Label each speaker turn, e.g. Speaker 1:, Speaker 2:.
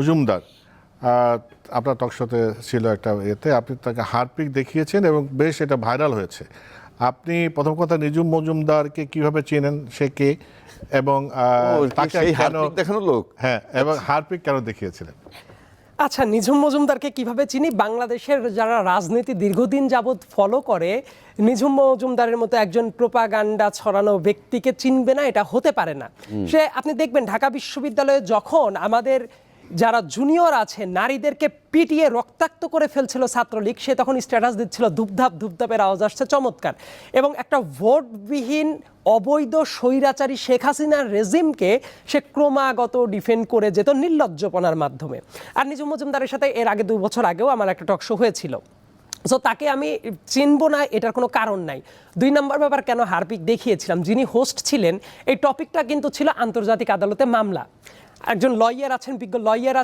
Speaker 1: মজুমদার আপনার টকশোতে ছিল একটা এতে, আপনি তাকে হারপিক দেখিয়েছেন এবং বেশ এটা ভাইরাল হয়েছে। আপনি প্রথম কথা নিজুম মজুমদারকে কিভাবে চেনেন, সে কে, এবং তাকে কেন
Speaker 2: দেখানো লোক?
Speaker 1: হ্যাঁ, এবং হারপিক কেন দেখিয়েছিলেন?
Speaker 3: আচ্ছা, নিঝুম মজুমদারকে কিভাবে চিনি? বাংলাদেশের যারা রাজনীতি দীর্ঘদিন যাবৎ ফলো করে, নিঝুম মজুমদারের মতো একজন প্রোপাগান্ডা ছড়ানো ব্যক্তিকে চিনবে না এটা হতে পারে না। সে আপনি দেখবেন ঢাকা বিশ্ববিদ্যালয়ে যখন আমাদের যারা জুনিয়র আছে নারীদেরকে পিটিয়ে রক্তাক্ত করে ফেলছিল ছাত্রলীগ, সে তখন স্ট্যাটাস দিচ্ছিল ধূপধাপ ধূপধাপের আওয়াজ আসছে, চমৎকার। এবং একটা ভোটবিহীন অবৈধ স্বৈরাচারী শেখ হাসিনার রেজিমকে সে ক্রমাগত ডিফেন্ড করে যেত নির্লজ্জপনার মাধ্যমে। আর নিঝুম মজুমদারের সাথে এর আগে 2 বছর আগেও আমার একটা টক শো হয়েছিল। সো তাকে আমি চিনব না এটার কোনো কারণ নাই। 2 নম্বর ব্যাপার, কেন হারপিক দেখিয়েছিলাম, যিনি হোস্ট ছিলেন এই টপিকটা কিন্তু ছিল আন্তর্জাতিক আদালতে মামলা। একজন লয়ার আছেন, বিজ্ঞ লয়ার